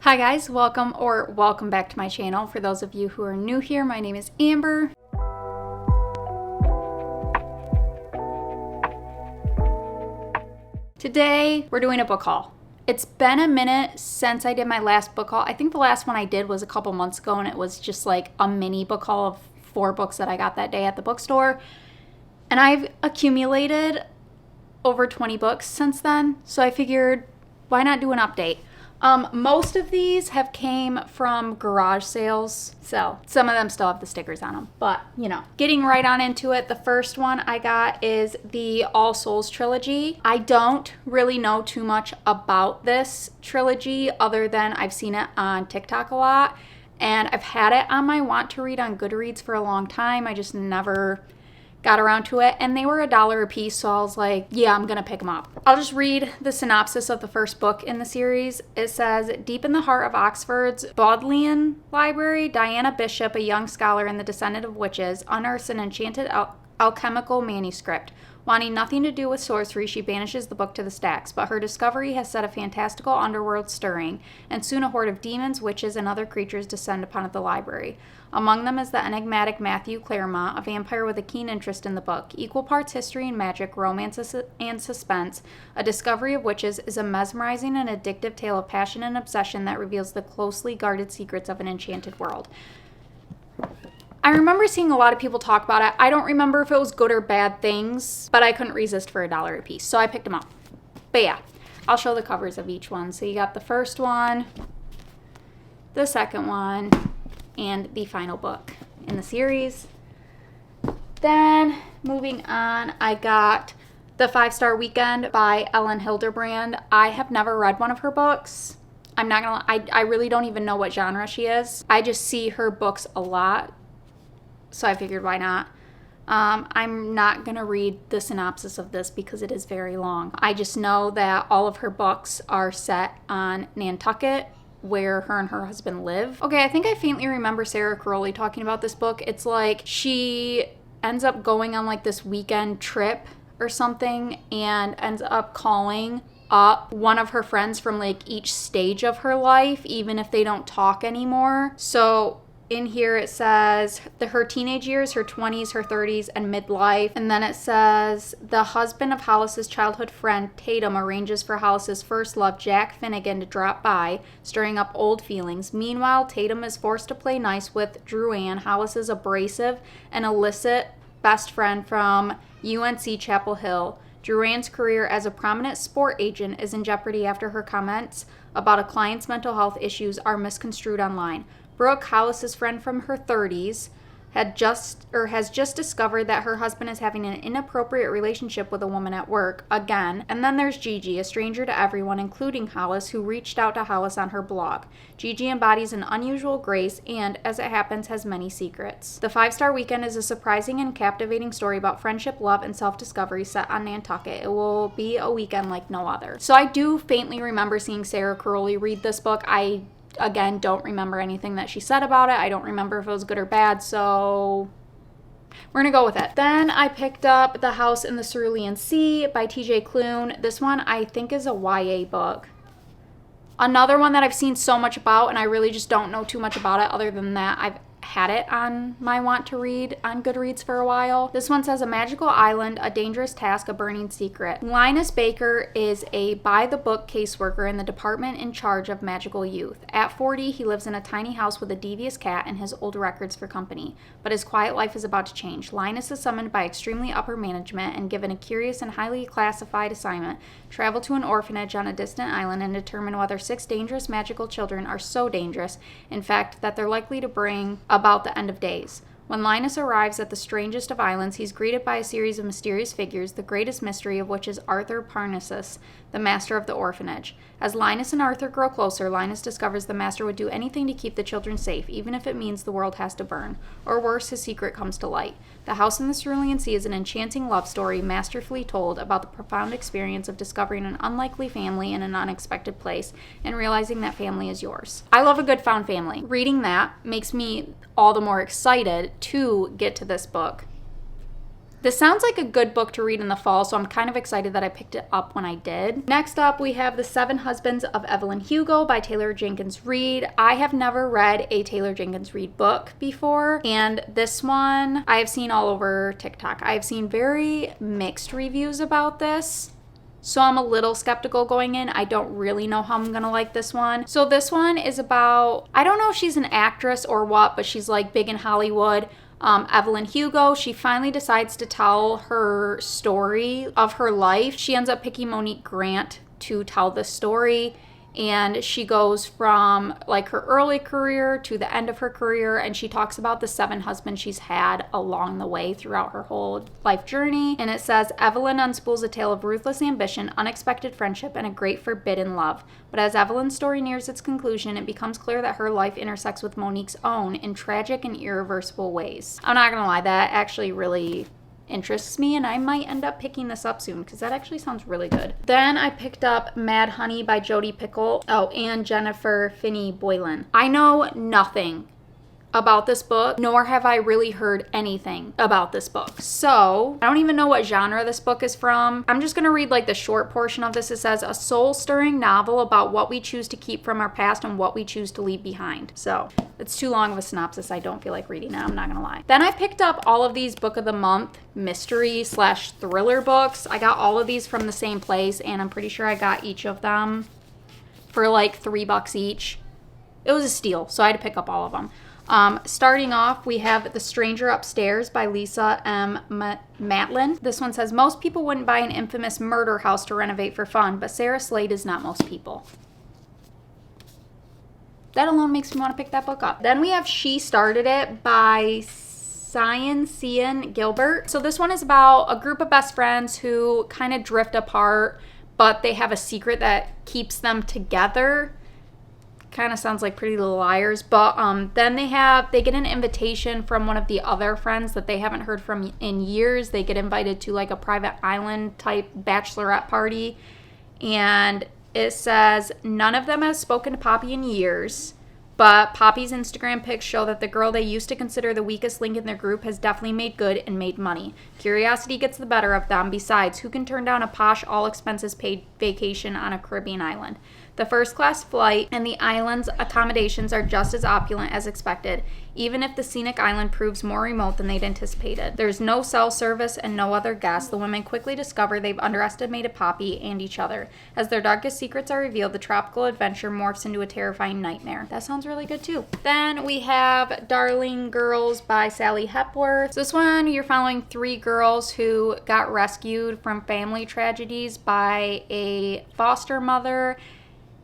Hi guys, welcome back to my channel. For those of you who are new here, my name is Amber. Today, we're doing a book haul. It's been a minute since I did my last book haul. I think the last one I did was a couple months ago, and it was just like a mini book haul of 4 books that I got that day at the bookstore. And I've accumulated over 20 books since then, so I figured, why not do an update? Most of these have came from garage sales, so some of them still have the stickers on them, but you know. Getting right on into it, the first one I got is the All Souls trilogy. I don't really know too much about this trilogy other than I've seen it on TikTok a lot, and I've had it on my want to read on Goodreads for a long time. I just never got around to it, and they were $1 a piece, so I was like, yeah, I'm gonna pick them up. I'll just read the synopsis of the first book in the series. It says, deep in the heart of Oxford's Bodleian Library, Diana Bishop, a young scholar and the descendant of witches, unearths an enchanted alchemical manuscript. Wanting nothing to do with sorcery, she banishes the book to the stacks, but her discovery has set a fantastical underworld stirring, and soon a horde of demons, witches, and other creatures descend upon the library. Among them is the enigmatic Matthew Claremont, a vampire with a keen interest in the book. Equal parts history and magic, romance and suspense, A Discovery of Witches is a mesmerizing and addictive tale of passion and obsession that reveals the closely guarded secrets of an enchanted world. I remember seeing a lot of people talk about it. I don't remember if it was good or bad things, but I couldn't resist for $1 a piece, so I picked them up. But yeah, I'll show the covers of each one. So you got the first one, the second one, and the final book in the series. Then, moving on, I got The 5-Star Weekend by Ellen Hilderbrand. I have never read one of her books. I'm not gonna lie, I really don't even know what genre she is. I just see her books a lot, so I figured why not. I'm not going to read the synopsis of this because it is very long. I just know that all of her books are set on Nantucket, where her and her husband live. Okay, I think I faintly remember Sarah Crowley talking about this book. It's like she ends up going on like this weekend trip or something and ends up calling up one of her friends from like each stage of her life, even if they don't talk anymore. So in here it says her teenage years, her 20s, her 30s, and midlife. And then it says the husband of Hollis's childhood friend Tatum arranges for Hollis's first love, Jack Finnegan, to drop by, stirring up old feelings. Meanwhile, Tatum is forced to play nice with Drew-Ann, Hollis's abrasive and illicit best friend from UNC Chapel Hill. Drew-Ann's career as a prominent sport agent is in jeopardy after her comments about a client's mental health issues are misconstrued online. Brooke, Hollis's friend from her 30s, has just discovered that her husband is having an inappropriate relationship with a woman at work again. And then there's Gigi, a stranger to everyone, including Hollis, who reached out to Hollis on her blog. Gigi embodies an unusual grace and, as it happens, has many secrets. The 5-Star Weekend is a surprising and captivating story about friendship, love, and self-discovery set on Nantucket. It will be a weekend like no other. So I do faintly remember seeing Sarah Crowley read this book. I again, don't remember anything that she said about it. I don't remember if it was good or bad, so we're gonna go with it. Then I picked up The House in the Cerulean Sea by TJ Klune. This one I think is a YA book. Another one that I've seen so much about, and I really just don't know too much about it other than that I've had it on my want to read on Goodreads for a while. This one says, a magical island, a dangerous task, a burning secret. Linus Baker is a by-the-book caseworker in the department in charge of magical youth. At 40, he lives in a tiny house with a devious cat and his old records for company. But his quiet life is about to change. Linus is summoned by extremely upper management and given a curious and highly classified assignment: travel to an orphanage on a distant island and determine whether 6 dangerous magical children are so dangerous, in fact, that they're likely to bring about the end of days. When Linus arrives at the strangest of islands, he's greeted by a series of mysterious figures, the greatest mystery of which is Arthur Parnassus, the master of the orphanage. As Linus and Arthur grow closer, Linus discovers the master would do anything to keep the children safe, even if it means the world has to burn. Or worse, his secret comes to light. The House in the Cerulean Sea is an enchanting love story, masterfully told, about the profound experience of discovering an unlikely family in an unexpected place and realizing that family is yours. I love a good found family. Reading that makes me all the more excited to get to this book. This sounds like a good book to read in the fall, so I'm kind of excited that I picked it up when I did. Next up, we have The Seven Husbands of Evelyn Hugo by Taylor Jenkins Reid. I have never read a Taylor Jenkins Reid book before, and this one I have seen all over TikTok. I have seen very mixed reviews about this. So I'm a little skeptical going in. I don't really know how I'm gonna like this one. So this one is about, I don't know if she's an actress or what, but she's like big in Hollywood. Evelyn Hugo, she finally decides to tell her story of her life. She ends up picking Monique Grant to tell the story. And she goes from like her early career to the end of her career, and she talks about the 7 husbands she's had along the way throughout her whole life journey. And it says, Evelyn unspools a tale of ruthless ambition, unexpected friendship, and a great forbidden love. But as Evelyn's story nears its conclusion, it becomes clear that her life intersects with Monique's own in tragic and irreversible ways. I'm not gonna lie, that actually really interests me, and I might end up picking this up soon because that actually sounds really good. Then I picked up Mad Honey by Jodi Picoult. Oh, and Jennifer Finney Boylan. I know nothing about this book, nor have I really heard anything about this book. So I don't even know what genre this book is from. I'm just gonna read like the short portion of this. It says, a soul-stirring novel about what we choose to keep from our past and what we choose to leave behind. So it's too long of a synopsis. I don't feel like reading it, I'm not gonna lie. Then I picked up all of these book of the month mystery / thriller books. I got all of these from the same place, and I'm pretty sure I got each of them for like $3 each. It was a steal, so I had to pick up all of them. Starting off, we have The Stranger Upstairs by Lisa M. Matlin. This one says, most people wouldn't buy an infamous murder house to renovate for fun, but Sarah Slade is not most people. That alone makes me want to pick that book up. Then we have She Started It by Cian Gilbert. So this one is about a group of best friends who kind of drift apart, but they have a secret that keeps them together. Kind of sounds like Pretty Little Liars, but then they get an invitation from one of the other friends that they haven't heard from in years. They get invited to like a private island type bachelorette party, and it says none of them has spoken to Poppy in years, but Poppy's Instagram pics show that the girl they used to consider the weakest link in their group has definitely made good and made money. Curiosity gets the better of them. Besides, who can turn down a posh, all expenses paid vacation on a Caribbean island? The first-class flight and the island's accommodations are just as opulent as expected, even if the scenic island proves more remote than they'd anticipated. There's no cell service and no other guests. The women quickly discover they've underestimated Poppy and each other. As their darkest secrets are revealed, the tropical adventure morphs into a terrifying nightmare. That sounds really good too. Then we have Darling Girls by Sally Hepworth. So this one, you're following 3 girls who got rescued from family tragedies by a foster mother,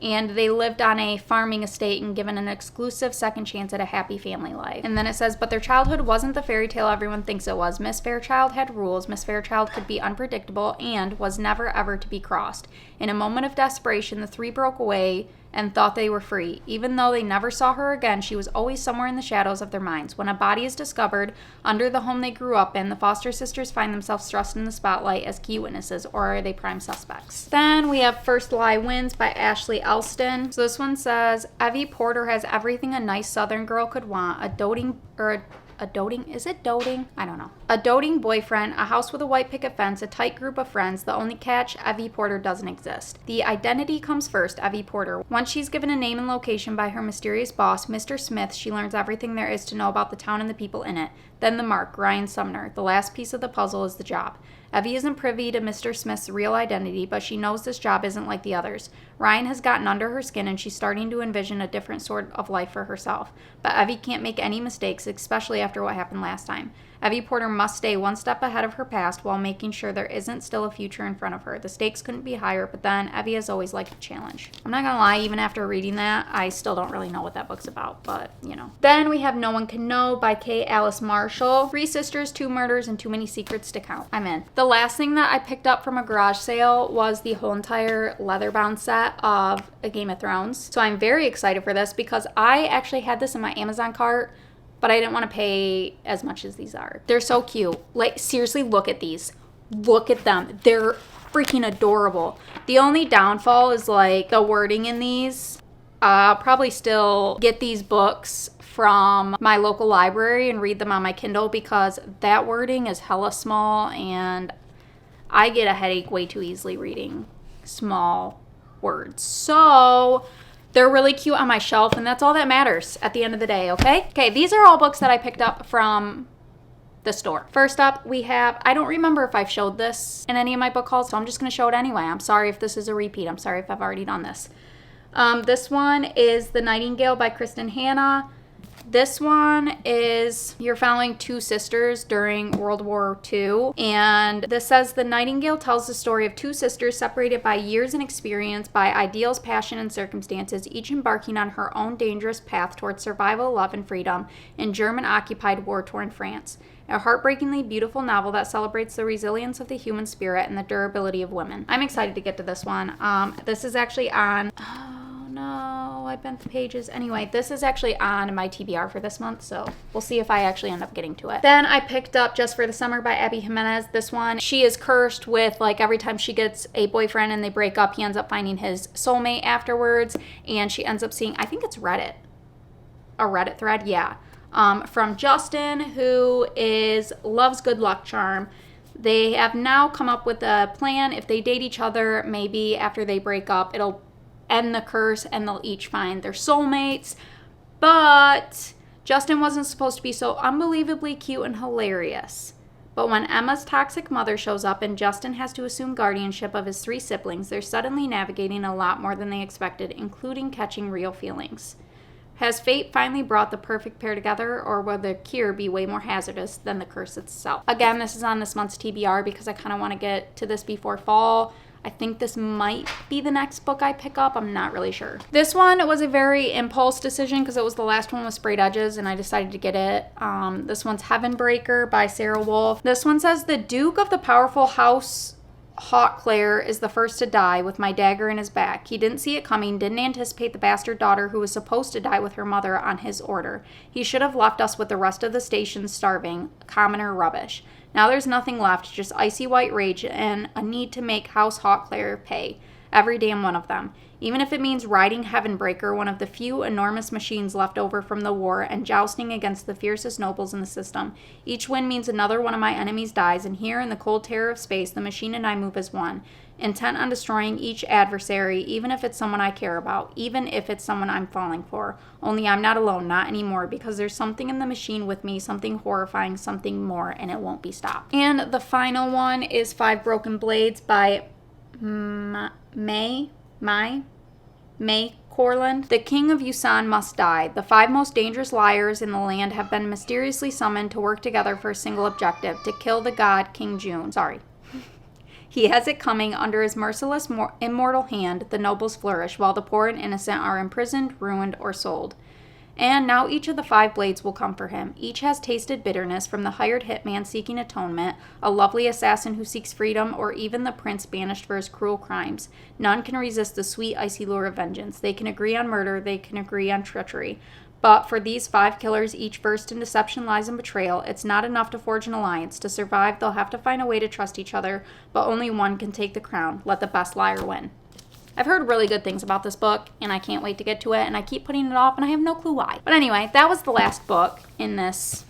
and they lived on a farming estate and given an exclusive second chance at a happy family life. And then it says, but their childhood wasn't the fairy tale everyone thinks it was. Miss Fairchild had rules. Miss Fairchild could be unpredictable and was never ever to be crossed. In a moment of desperation, the 3 broke away and thought they were free. Even though they never saw her again, she was always somewhere in the shadows of their minds. When a body is discovered under the home they grew up in, the foster sisters find themselves thrust in the spotlight as key witnesses, or are they prime suspects? Then we have First Lie Wins by Ashley Elston. So this one says, Evie Porter has everything a nice southern girl could want. A doting boyfriend, a house with a white picket fence, a tight group of friends. The only catch, Evie Porter doesn't exist. The identity comes first, Evie Porter. Once she's given a name and location by her mysterious boss, Mr. Smith, she learns everything there is to know about the town and the people in it. Then the mark, Ryan Sumner. The last piece of the puzzle is the job. Evie isn't privy to Mr. Smith's real identity, but she knows this job isn't like the others. Ryan has gotten under her skin, and she's starting to envision a different sort of life for herself. But Evie can't make any mistakes, especially after what happened last time. Evie Porter must stay one step ahead of her past while making sure there isn't still a future in front of her. The stakes couldn't be higher, but then Evie has always liked a challenge. I'm not gonna lie, even after reading that, I still don't really know what that book's about, but you know. Then we have No One Can Know by K. Alice Marshall. 3 sisters, 2 murders, and too many secrets to count. I'm in. The last thing that I picked up from a garage sale was the whole entire leather-bound set of A Game of Thrones. So I'm very excited for this because I actually had this in my Amazon cart, but I didn't want to pay as much as these are. They're so cute. Like, seriously, look at these. Look at them. They're freaking adorable. The only downfall is like the wording in these. I'll probably still get these books from my local library and read them on my Kindle because that wording is hella small and I get a headache way too easily reading small words. So they're really cute on my shelf, and that's all that matters at the end of the day, okay? Okay, these are all books that I picked up from the store. First up, we have, I don't remember if I've showed this in any of my book hauls, so I'm just going to show it anyway. I'm sorry if this is a repeat. I'm sorry if I've already done this. This one is The Nightingale by Kristen Hanna. This one is you're following two sisters during World War II. And this says The Nightingale tells the story of two sisters separated by years and experience, by ideals, passion, and circumstances, each embarking on her own dangerous path towards survival, love, and freedom in German-occupied, war-torn France. A heartbreakingly beautiful novel that celebrates the resilience of the human spirit and the durability of women. I'm excited to get to this one. This is actually on... No, I bent the pages. Anyway, this is actually on my TBR for this month, so we'll see if I actually end up getting to it. Then I picked up Just for the Summer by Abby Jimenez. This one, she is cursed with, like, every time she gets a boyfriend and they break up, he ends up finding his soulmate afterwards, and she ends up seeing, I think it's Reddit. A Reddit thread, yeah. From Justin, who loves Good Luck Charm. They have now come up with a plan. If they date each other, maybe after they break up, it'll end the curse and they'll each find their soulmates. But Justin wasn't supposed to be so unbelievably cute and hilarious. But when Emma's toxic mother shows up and Justin has to assume guardianship of his 3 siblings, they're suddenly navigating a lot more than they expected, including catching real feelings. Has fate finally brought the perfect pair together, or will the cure be way more hazardous than the curse itself? Again, this is on this month's TBR because I kind of want to get to this before fall. I think this might be the next book I pick up. I'm not really sure. This one was a very impulse decision because it was the last one with sprayed edges and I decided to get it. This one's Heavenbreaker by Sarah Wolf. This one says, the Duke of the powerful House Hautclair is the first to die with my dagger in his back. He didn't see it coming, didn't anticipate the bastard daughter who was supposed to die with her mother on his order. He should have left us with the rest of the station starving, commoner rubbish. Now there's nothing left, just icy white rage and a need to make House Hautclair pay. Every damn one of them. Even if it means riding Heavenbreaker, one of the few enormous machines left over from the war, and jousting against the fiercest nobles in the system. Each win means another one of my enemies dies, and here in the cold terror of space, the machine and I move as one, intent on destroying each adversary, even if it's someone I care about, even if it's someone I'm falling for. Only I'm not alone, not anymore, because there's something in the machine with me, something horrifying, something more, and it won't be stopped. And the final one is 5 Broken Blades by May Corland. The king of Yusan must die. The 5 most dangerous liars in the land have been mysteriously summoned to work together for a single objective, to kill the god King June. Sorry. He has it coming. Under his merciless, immortal hand, the nobles flourish, while the poor and innocent are imprisoned, ruined, or sold. And now each of the 5 blades will come for him. Each has tasted bitterness, from the hired hitman seeking atonement, a lovely assassin who seeks freedom, or even the prince banished for his cruel crimes. None can resist the sweet, icy lure of vengeance. They can agree on murder, they can agree on treachery. But for these 5 killers, each versed in deception, lies, and betrayal, it's not enough to forge an alliance. To survive, they'll have to find a way to trust each other, but only one can take the crown. Let the best liar win. I've heard really good things about this book, and I can't wait to get to it, and I keep putting it off, and I have no clue why. But anyway, that was the last book in this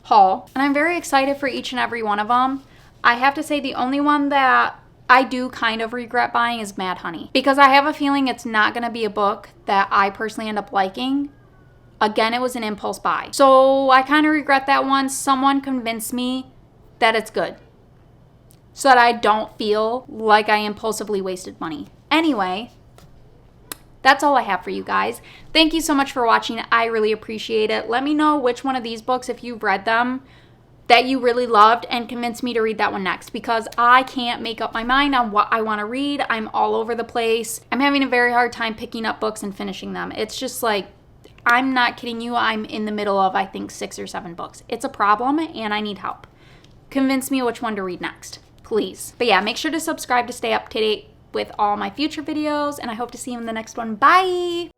haul, and I'm very excited for each and every one of them. I have to say the only one that I do kind of regret buying is Mad Honey, because I have a feeling it's not going to be a book that I personally end up liking. Again, it was an impulse buy. So I kind of regret that one. Someone convinced me that it's good, so that I don't feel like I impulsively wasted money. Anyway, that's all I have for you guys. Thank you so much for watching. I really appreciate it. Let me know which one of these books, if you've read them, that you really loved, and convince me to read that one next, because I can't make up my mind on what I want to read. I'm all over the place. I'm having a very hard time picking up books and finishing them. It's just like, I'm not kidding you. I'm in the middle of, I think, 6 or 7 books. It's a problem, and I need help. Convince me which one to read next, please. But yeah, make sure to subscribe to stay up to date with all my future videos, and I hope to see you in the next one. Bye!